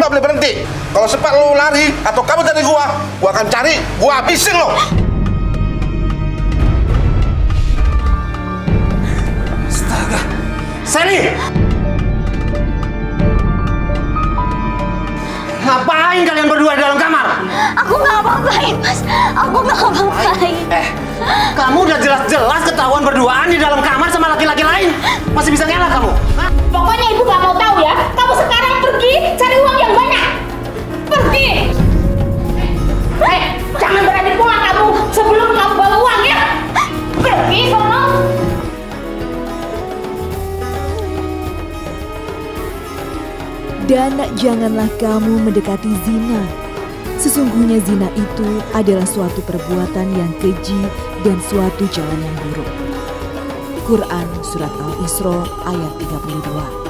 nggak boleh berhenti. Kalau sempat lu lari atau kabur dari gua akan cari, gua habisin lo. Astaga, Sally! Ngapain kalian berdua di dalam kamar? Aku nggak apa-apain, Mas. Aku nggak apa-apain. Kamu udah jelas-jelas ketahuan berduaan di dalam kamar sama laki-laki lain. Masih bisa ngelak kamu? Hah? Pokoknya ibu nggak mau tahu ya. Kamu sekarang pergi cari uang yang banyak. Pergi. Jangan berani pulang kamu sebelum kamu bawa uang ya. Pergi, sono. Dan janganlah kamu mendekati zina. Sesungguhnya zina itu adalah suatu perbuatan yang keji dan suatu jalan yang buruk. Quran Surat Al-Isra ayat 32.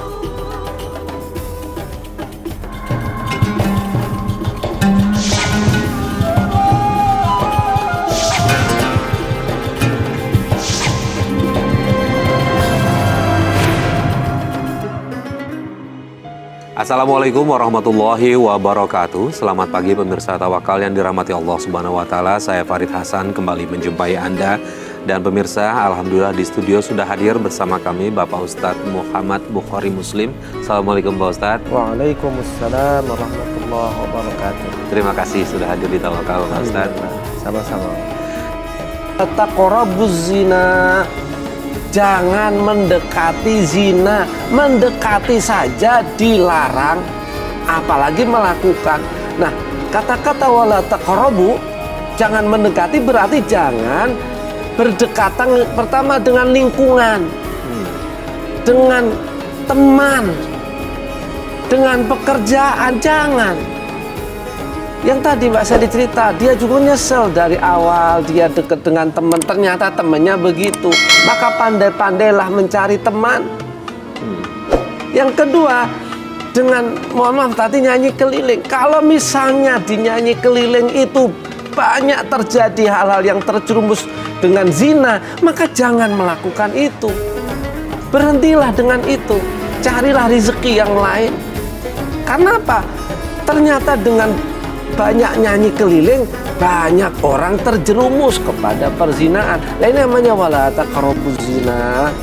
Assalamualaikum warahmatullahi wabarakatuh. Selamat pagi pemirsa Tawakal yang dirahmati Allah Subhanahu wa taala. Saya Farid Hasan kembali menjumpai Anda dan pemirsa, alhamdulillah di studio sudah hadir bersama kami Bapak Ustadz Muhammad Bukhari Muslim. Assalamualaikum Pak Ustadz. Waalaikumsalam warahmatullahi wabarakatuh. Terima kasih sudah hadir di Tawakal Pak Ustadz. Sama-sama. Taqrabuz zina. Jangan mendekati zina, mendekati saja dilarang, apalagi melakukan. Nah, kata-kata wala taqrabu, jangan mendekati berarti jangan berdekatan pertama dengan lingkungan, dengan teman, dengan pekerjaan, jangan. Yang tadi Mbak Sally cerita, dia juga nyesel dari awal dia deket dengan teman, ternyata temannya begitu. Maka pandai-pandailah mencari teman. Yang kedua, dengan mohon maaf tadi nyanyi keliling. Kalau misalnya dinyanyi keliling itu banyak terjadi hal-hal yang terjerumus dengan zina, maka jangan melakukan itu. Berhentilah dengan itu. Carilah rezeki yang lain. Karena apa? Ternyata dengan banyak nyanyi keliling, banyak orang terjerumus kepada perzinaan. Nah, ini namanya wala taqrabuz zina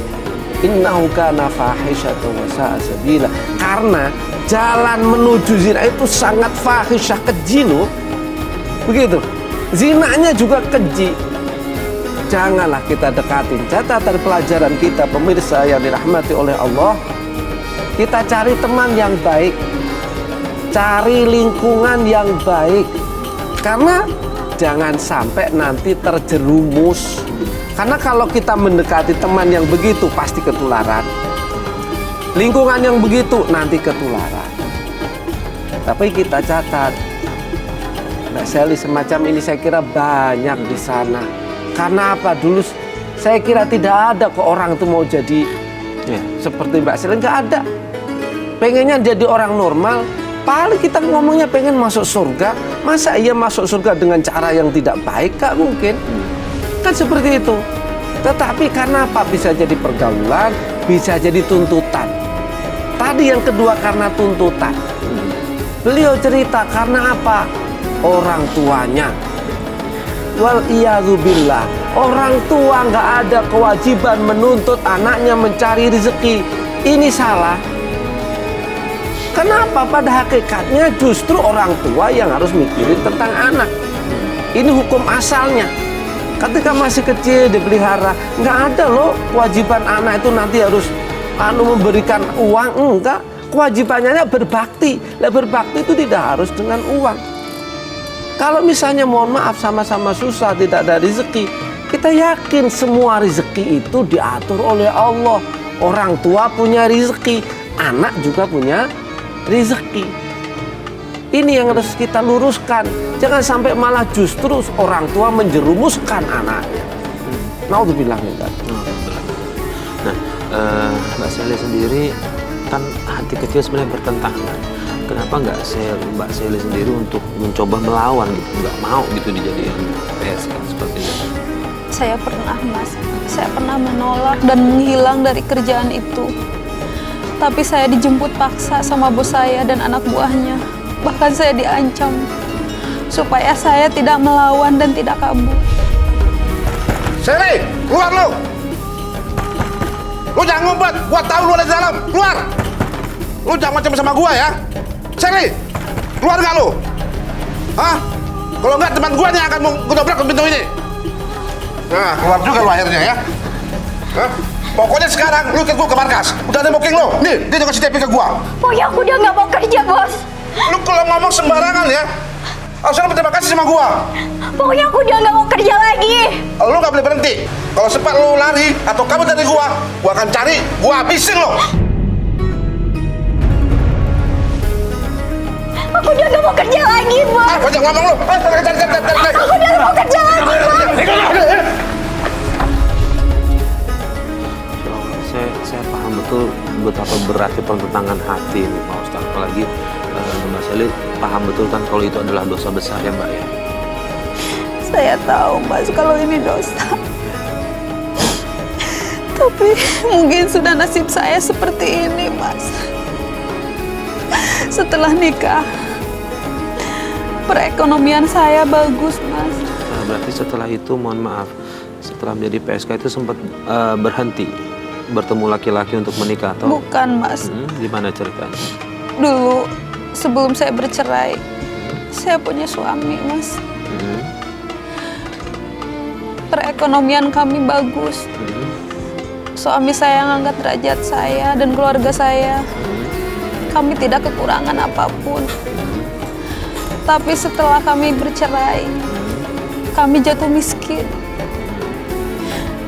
innahu kana fahisyatan wa sa'a sabila. Karena jalan menuju zina itu sangat fahisyah, keji loh. Begitu. Zinanya juga keji. Janganlah kita dekatin. Catatan pelajaran kita pemirsa yang dirahmati oleh Allah, kita cari teman yang baik. Cari lingkungan yang baik. Karena jangan sampai nanti terjerumus. Karena kalau kita mendekati teman yang begitu pasti ketularan. Lingkungan yang begitu nanti ketularan. Tapi kita catat, Mbak Sally, semacam ini saya kira banyak di sana. Karena apa? Dulu saya kira tidak ada kok orang itu mau jadi seperti Mbak Sally. Nggak ada. Pengennya jadi orang normal. Paling kita ngomongnya pengen masuk surga. Masa iya masuk surga dengan cara yang tidak baik? Gak mungkin. Kan seperti itu. Tetapi karena apa? Bisa jadi pergaulan, bisa jadi tuntutan. Tadi yang kedua karena tuntutan. Beliau cerita karena apa? Orang tuanya. Wal iyadzubillah. Orang tua gak ada kewajiban menuntut anaknya mencari rezeki. Ini salah. Kenapa? Pada hakikatnya justru orang tua yang harus mikirin tentang anak. Ini hukum asalnya. Ketika masih kecil dipelihara, nggak ada loh kewajiban anak itu nanti harus memberikan uang. Enggak. Kewajibannya berbakti. Lah berbakti itu tidak harus dengan uang. Kalau misalnya mohon maaf sama-sama susah, tidak ada rezeki, kita yakin semua rezeki itu diatur oleh Allah. Orang tua punya rezeki, anak juga punya rezeki. Ini yang harus kita luruskan. Jangan sampai malah justru orang tua menjerumuskan anaknya. Naudzubillah min dzalik. Nah, Mbak Sally sendiri kan hati kecil sebenarnya bertentangan. Kenapa nggak Mbak Sally sendiri untuk mencoba melawan gitu, nggak mau gitu dijadikan PSK seperti itu? Saya pernah, Mas. Saya pernah menolak dan menghilang dari kerjaan itu. Tapi saya dijemput paksa sama bos saya dan anak buahnya. Bahkan saya diancam supaya saya tidak melawan dan tidak kabur. Sally, keluar lu! Lu jangan ngumpet, gua tahu lu ada di dalam. Keluar! Lu jangan macam sama gua ya. Sally, keluar gak lu? Hah? Kalau enggak teman gua nih akan ngedobrak pintu ini. Nah, keluar juga lu akhirnya ya. Hah? Pokoknya sekarang lu ikut gua ke markas. Udah ada booking lu. Nih, dia juga CTP ke gua. Pokoknya aku udah nggak mau kerja, Bos. Lu kalau ngomong sembarangan ya, harusnya lu berterima kasih sama gua. Pokoknya aku udah nggak mau kerja lagi. Lu nggak boleh berhenti. Kalau sempat lu lari atau kabur dari gua akan cari, gua habisin lu. Aku udah nggak mau kerja lagi, Bos. Ah, banyak ngomong lu. Cari. Aku udah nggak mau kerja lagi, Bos. Saya paham betul betapa beratnya pertentangan hati ini, Pak Ustadz. Apalagi Mbak Sally paham betul kan kalau itu adalah dosa besar ya, Mbak ya. Saya tahu, Mas, kalau ini dosa. Tapi mungkin sudah nasib saya seperti ini, Mas. Setelah nikah, perekonomian saya bagus, Mas. Nah, berarti setelah itu, mohon maaf, setelah menjadi PSK itu sempat berhenti bertemu laki-laki untuk menikah, atau? Bukan, Mas. Gimana ceritanya? Dulu, sebelum saya bercerai, saya punya suami, Mas. Perekonomian kami bagus. Suami saya yang angkat derajat saya dan keluarga saya. Kami tidak kekurangan apapun. Tapi setelah kami bercerai, kami jatuh miskin.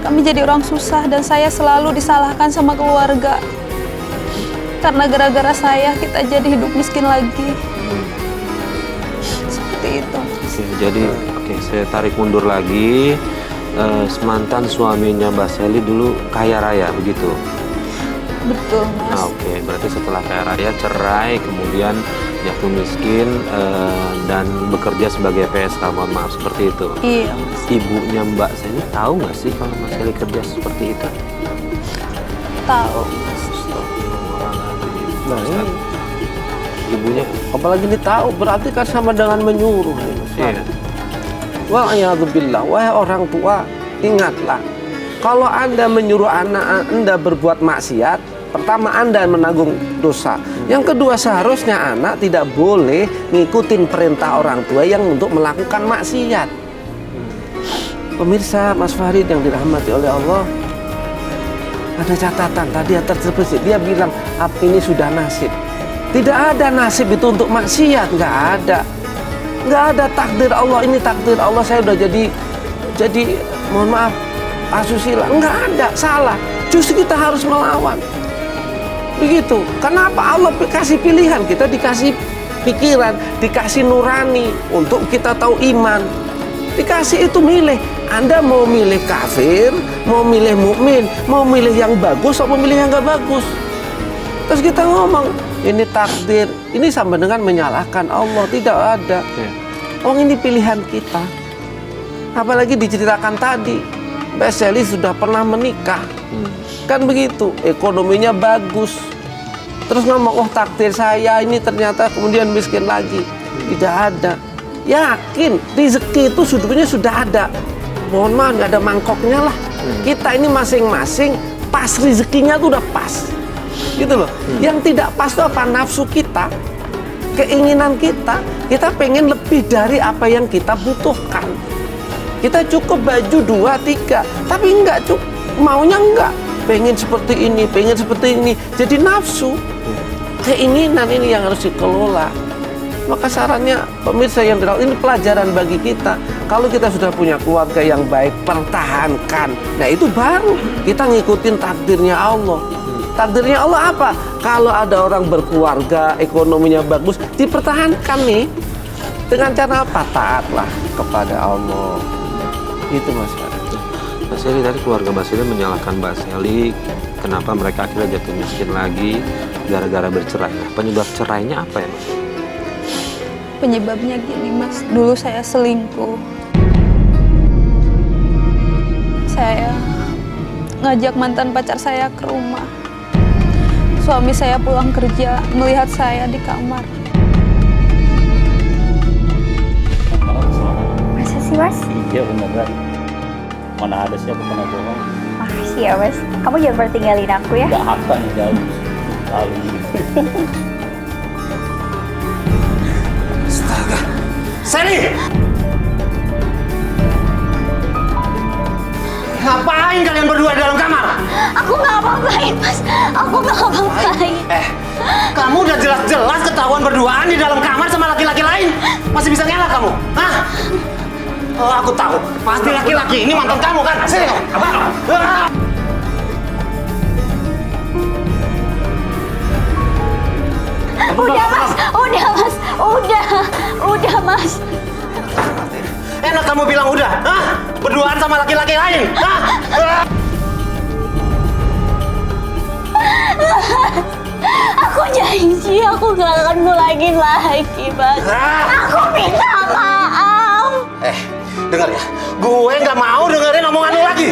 Kami jadi orang susah dan saya selalu disalahkan sama keluarga. Karena gara-gara saya kita jadi hidup miskin lagi. Seperti itu. Oke, saya tarik mundur lagi. Mantan suaminya Mbak Sally dulu kaya raya, begitu? Betul, Mas. Nah, oke, berarti setelah kaya raya cerai, kemudian jatuh miskin dan bekerja sebagai PSK, mohon maaf, seperti itu. Iya, Mas. Ibunya Mbak Sally tahu nggak sih kalau Mbak Sally kerja seperti itu? Tahu, Mas. Nah ini, Ibunya? apalagi ini tahu, berarti kan sama dengan menyuruh. Iya. Wa'iyadzubillah, wahai orang tua, ingatlah, kalau Anda menyuruh anak Anda berbuat maksiat, pertama Anda menanggung dosa. Yang kedua, seharusnya anak tidak boleh ngikutin perintah orang tua yang untuk melakukan maksiat. Pemirsa, Mas Farid yang dirahmati oleh Allah, ada catatan tadi yang terbesit. Dia bilang, ini sudah nasib. Tidak ada nasib itu untuk maksiat, nggak ada. Nggak ada takdir Allah, ini takdir Allah, saya udah jadi mohon maaf, asusila. Nggak ada, salah. Justru kita harus melawan. Begitu. Kenapa Allah kasih pilihan? Kita dikasih pikiran, dikasih nurani untuk kita tahu iman. Dikasih itu milih. Anda mau milih kafir, mau milih mukmin, mau milih yang bagus atau milih yang nggak bagus. Terus kita ngomong, ini takdir, ini sama dengan menyalahkan Allah. Tidak ada. Oh, ini pilihan kita. Apalagi diceritakan tadi, Mbak Sally sudah pernah menikah. Kan begitu, ekonominya bagus. Terus ngomong, oh takdir saya ini ternyata kemudian miskin lagi. Tidak ada. Yakin, rezeki itu sebetulnya sudah ada. Mohon maaf, nggak ada mangkoknya lah. Kita ini masing-masing pas rezekinya tuh udah pas. Gitu loh. Yang tidak pas itu apa? Nafsu kita, keinginan kita pengen lebih dari apa yang kita butuhkan. Kita cukup baju 2, 3, tapi enggak cukup, maunya enggak, pengen seperti ini, pengen seperti ini, jadi nafsu. Keinginan ini yang harus dikelola. Maka sarannya pemirsa yang dirahmati, ini pelajaran bagi kita. Kalau kita sudah punya keluarga yang baik, pertahankan. Nah itu baru kita ngikutin takdirnya Allah. Takdirnya Allah apa? Kalau ada orang berkeluarga, ekonominya bagus, dipertahankan nih. Dengan cara apa? Taatlah kepada Allah. Itu Mas Farid. Mbak Sally, tadi keluarga Mbak Sally menyalahkan Mbak Sally kenapa mereka akhirnya jatuh miskin lagi gara-gara bercerai. Nah, penyebab cerainya apa ya, Mas? Penyebabnya gini, Mas. Dulu saya selingkuh. Saya ngajak mantan pacar saya ke rumah. Suami saya pulang kerja, melihat saya di kamar. sih, Mas? Iya beneran. Mana ada siapa pernah bohong? Makasih ya, Mas. Kamu jangan pernah tinggalin aku ya. Gak akan jauh. Lalu. Astaga. Sally! Ngapain kalian berdua di dalam kamar? Aku nggak apa-apain, Mas. Aku nggak apa-apain. Kamu udah jelas-jelas ketahuan berduaan di dalam kamar sama laki-laki lain. Masih bisa ngelak kamu? Hah? Oh, aku tahu. Pasti laki-laki ini mantan kamu kan? Sini kamu. Apa? Udah, Mas. Udah, Mas. Udah, Mas. Enak kamu bilang udah. Hah? Berduaan sama laki-laki lain. Hah? Aku janji aku gak akan ngulangin lagi, Mas. Aku minta maaf. Dengar ya. Gue nggak mau dengerin omongan lu lagi.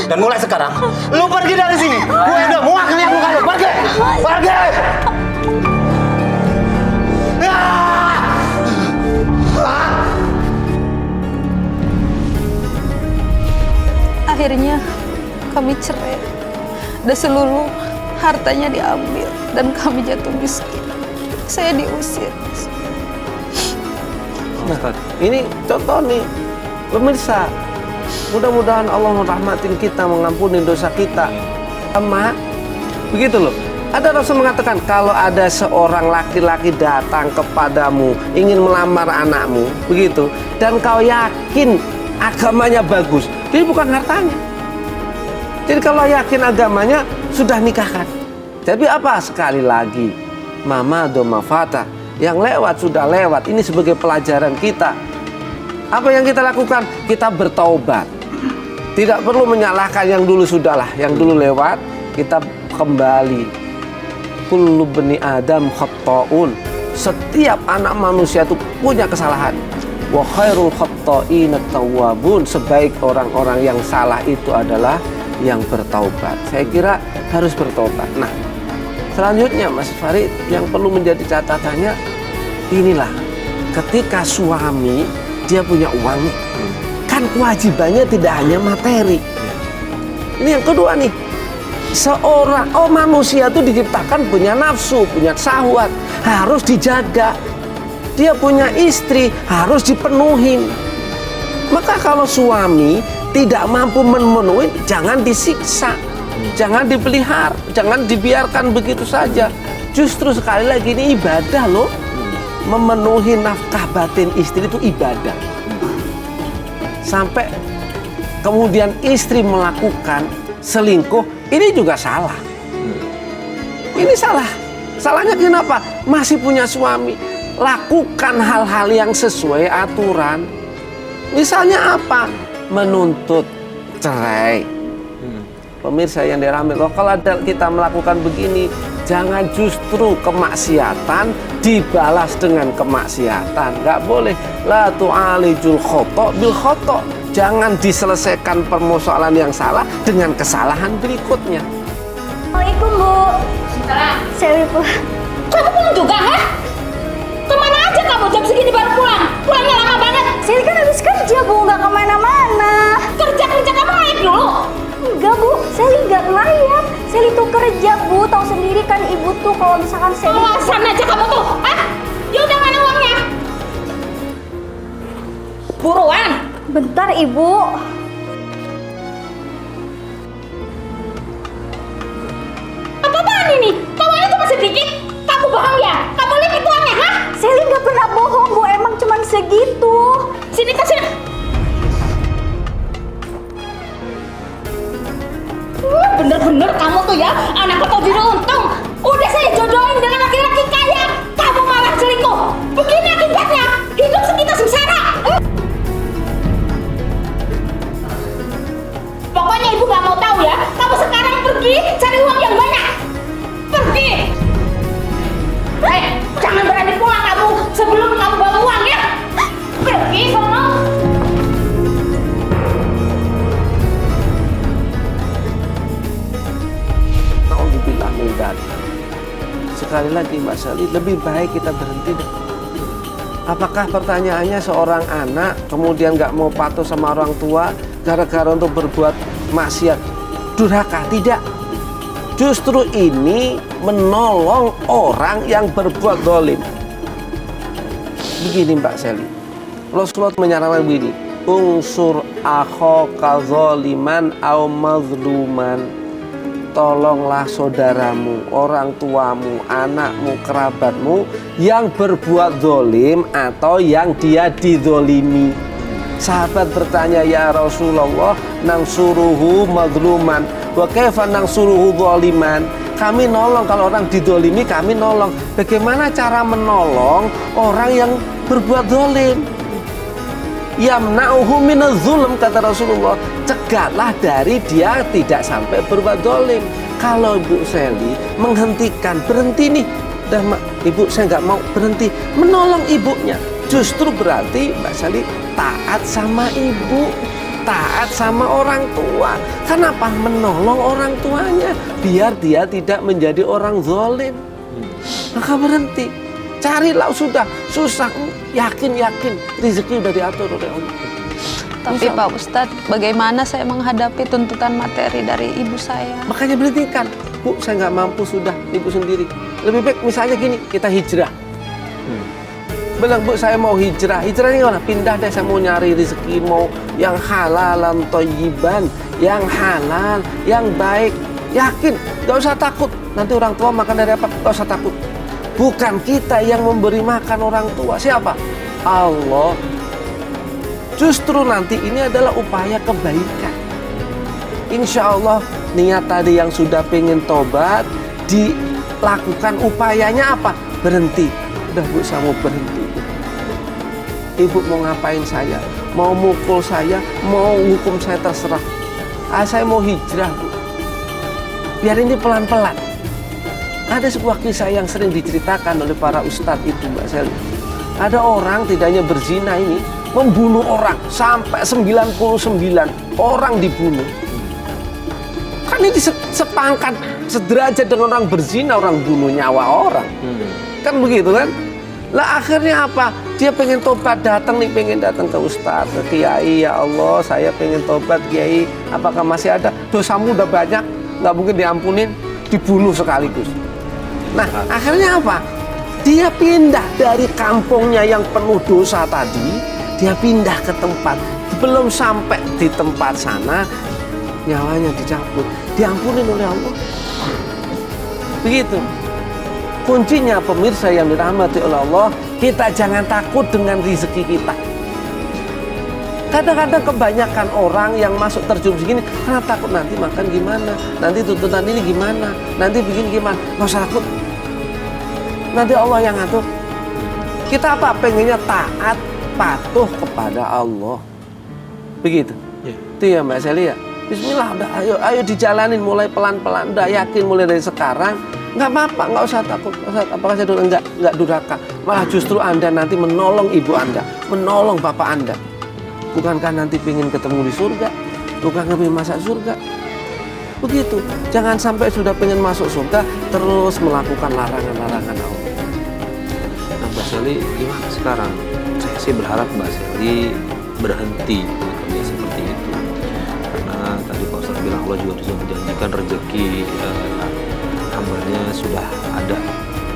Dan mulai sekarang, lu pergi dari sini. Gue udah muak ngeliat muka lu. Pergi. Pergi. Akhirnya kami cerai dan seluruh hartanya diambil dan kami jatuh miskin. Saya diusir. Nah, ini contoh nih, pemirsa. Mudah-mudahan Allah merahmatin kita, mengampuni dosa kita. Emak, begitu loh. Ada Rasul mengatakan, kalau ada seorang laki-laki datang kepadamu, ingin melamar anakmu, begitu, dan kau yakin agamanya bagus, jadi bukan hartanya. Jadi kalau yakin agamanya, sudah nikahkan. Tapi apa? Sekali lagi, mama doma fata, yang lewat sudah lewat. Ini sebagai pelajaran kita. Apa yang kita lakukan? Kita bertaubat. Tidak perlu menyalahkan yang dulu sudahlah, yang dulu lewat, kita kembali. Kullu bani Adam khatta'un. Setiap anak manusia itu punya kesalahan. Wa khairul khatta'in at-tawwabun. Sebaik orang-orang yang salah itu adalah yang bertaubat. Saya kira harus bertaubat. Nah, selanjutnya Mas Farid, yang perlu menjadi catatannya, inilah ketika suami dia punya uang, kan kewajibannya tidak hanya materi. Ini yang kedua nih, manusia itu diciptakan punya nafsu, punya syahwat, harus dijaga. Dia punya istri, harus dipenuhi. Maka kalau suami tidak mampu memenuhi, jangan disiksa, jangan dipelihara, jangan dibiarkan begitu saja. Justru sekali lagi ini ibadah loh. Memenuhi nafkah batin istri itu ibadah. Sampai kemudian istri melakukan selingkuh, ini juga salah. Ini salah. Salahnya kenapa? Masih punya suami. Lakukan hal-hal yang sesuai aturan. Misalnya apa? Menuntut cerai. Pemirsa yang dirahmati Allah, kalau kita melakukan begini, jangan justru kemaksiatan dibalas dengan kemaksiatan. Nggak boleh. La tu'alijul khoto' bil khoto'. Jangan diselesaikan permasalahan yang salah dengan kesalahan berikutnya. Assalamualaikum, Bu. Sally pulang. Kamu pulang juga, ha? Kemana aja kamu jam segini baru pulang? Pulangnya lama banget. Sally kan habis kerja, Bu, nggak kemana-mana. Kerja kamu naik dulu. Enggak, Bu, Sally nggak ngelayap. Sally tuh kerja, Bu. Tahu sendiri kan Ibu tuh kalau misalkan Sally... Alasan aja kamu tuh, ah? Ya udah, mana uangnya? Buruan. Bentar, Ibu. Apaan ini? Uangnya cuma sedikit? Kamu bohong ya? Kamu lihat itu uangnya, ha? Sally nggak pernah bohong, Bu. Emang cuma segitu. Sini, kasih. Bener-bener kamu tuh ya, anak kau diri untung. Udah saya jodohin dengan laki-laki kaya, kamu malah selingkuh. Begini akibatnya, hidup kita sengsara. Pokoknya ibu nggak mau tahu ya. Kamu sekarang pergi cari uang yang banyak. Pergi. Jangan berani pulang kamu sebelum kamu bawa uang ya. Pergi kamu. Nauzubillah min dzalik. Sekali lagi Mbak Sally, lebih baik kita berhenti deh. Apakah pertanyaannya seorang anak kemudian nggak mau patuh sama orang tua gara-gara untuk berbuat maksiat durhaka? Tidak. Justru ini menolong orang yang berbuat zalim. Begini Mbak Seli, Rasulullah menyarankan begini, unsur akhaka zaliman au mazluman. Tolonglah saudaramu, orang tuamu, anakmu, kerabatmu yang berbuat zalim atau yang dia dizolimi. Sahabat bertanya, ya Rasulullah, nangsuruhu mazluman wa kaifa nangsuruhu zaliman? Kami nolong kalau orang dizolimi, kami nolong. Bagaimana cara menolong orang yang berbuat zalim? Yamna'uhu minaz zulm, kata Rasulullah, cegahlah dari dia tidak sampai berbuat zalim. Kalau Ibu Seli menghentikan, berhenti nih, dah Ibu saya nggak mau berhenti, menolong ibunya, justru berarti Mbak Seli taat sama ibu, taat sama orang tua. Kenapa? Menolong orang tuanya biar dia tidak menjadi orang zalim. Maka berhenti, carilah, sudah susah, yakin rezeki udah diatur oleh Allah. Tapi Pak Ustadz, bagaimana saya menghadapi tuntutan materi dari ibu saya? Makanya berhentikan, Bu, saya nggak mampu, sudah ibu sendiri. Lebih baik misalnya gini, kita hijrah. Bilang, Bu, saya mau hijrah. Hijrahnya gimana? Pindah deh, saya mau nyari rezeki, mau yang halalan thayyiban, yang halal, yang baik. Yakin, gak usah takut. Nanti orang tua makan dari apa? Gak usah takut. Bukan kita yang memberi makan orang tua. Siapa? Allah. Justru nanti ini adalah upaya kebaikan. Insya Allah niat tadi yang sudah pengen tobat dilakukan, upayanya apa? Berhenti. Udah Bu, saya mau berhenti. Ibu mau ngapain saya? Mau mukul saya? Mau hukum saya, terserah. Saya mau hijrah, Bu. Biar ini pelan-pelan. Ada sebuah kisah yang sering diceritakan oleh para ustadz itu, Mbak Seli. Ada orang tidak hanya berzina ini, membunuh orang sampai 99 orang dibunuh. Kan ini sepangkat, sederajat dengan orang berzina, orang bunuh nyawa orang. Kan begitu kan? Lah akhirnya apa? Dia pengen tobat, pengen datang ke ustadz, ke kiai. Ya Allah, saya pengen tobat kiai. Apakah masih ada? Dosamu udah banyak, nggak mungkin diampunin, dibunuh sekaligus. Nah akhirnya apa? Dia pindah dari kampungnya yang penuh dosa tadi. Dia pindah ke tempat, belum sampai di tempat sana, nyawanya dicabut, diampunin oleh Allah. Begitu. Kuncinya pemirsa yang dirahmati oleh Allah, kita jangan takut dengan rezeki kita. Kadang-kadang kebanyakan orang yang masuk terjun segini karena takut nanti makan gimana, nanti tuntutan ini gimana, nanti begini gimana. Nggak usah takut, nanti Allah yang ngatur. Kita apa? Pengennya taat, patuh kepada Allah. Begitu. Itu ya Mbak Seli ya. Bismillah, udah ayo dijalanin mulai pelan-pelan. Udah yakin mulai dari sekarang. Nggak apa-apa, nggak usah takut. Apakah saya nggak durhaka? Malah justru Anda nanti menolong ibu Anda, menolong bapak Anda. Bukankah nanti pengen ketemu di surga? Bukankah pengen masuk surga? Begitu. Jangan sampai sudah pengen masuk surga terus melakukan larangan-larangan Allah. Nah Mbak Seli gimana sekarang? Saya sih berharap Mbak Seli berhenti bekerja seperti itu. Karena tadi Pak Ustadz bilang Allah juga sudah menjanjikan rezeki hambanya sudah ada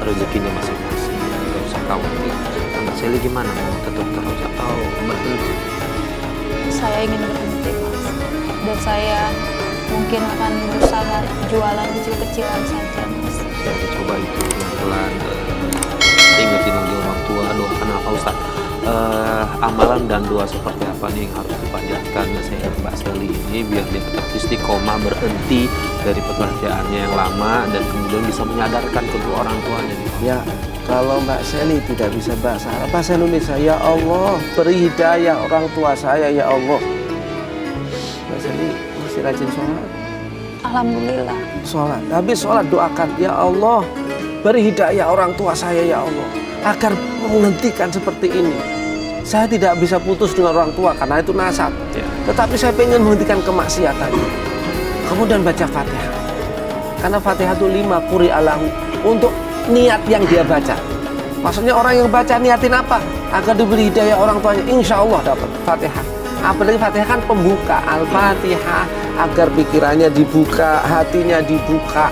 rezekinya masing-masing. Gak usah khawatir. Nah, Mbak Seli gimana? Mau tetap terus atau berhenti? Saya ingin berhenti, Mas. Dan saya mungkin akan berusaha jualan kecil-kecilan saja, Mas. Ya, coba itu pelan-pelan. Ingetin lagi orang tua, doakan apa Ustaz? Amalan dan doa seperti apa nih yang harus dipanjatkan sehingga Mbak Seli ini biar dia tetap istiqomah berhenti dari pekerjaannya yang lama dan kemudian bisa menyadarkan kedua orang tuanya. Ya, kalau Mbak Seli tidak bisa bahasa Arab, bahasa Indonesia. Ya Allah, beri hidayah orang tua saya, ya Allah. Mbak Seli masih rajin sholat? Alhamdulillah. Sholat, habis sholat doakan, ya Allah, beri hidayah orang tua saya, ya Allah, agar menghentikan seperti ini. Saya tidak bisa putus dengan orang tua karena itu nasab. Tetapi saya pengen menghentikan kemaksiatan. Kemudian baca Fatihah. Karena Fatihah itu 5 quri alahu untuk niat yang dia baca. Maksudnya orang yang baca niatin apa? Agar diberi hidayah orang tuanya, insya Allah dapat Fatihah. Apalagi Fatihah kan pembuka, Al-Fatihah, agar pikirannya dibuka, hatinya dibuka,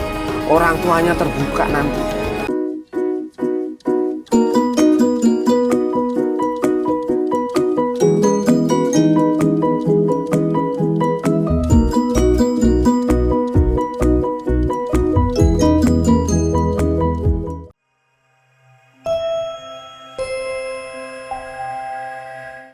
orang tuanya terbuka nanti.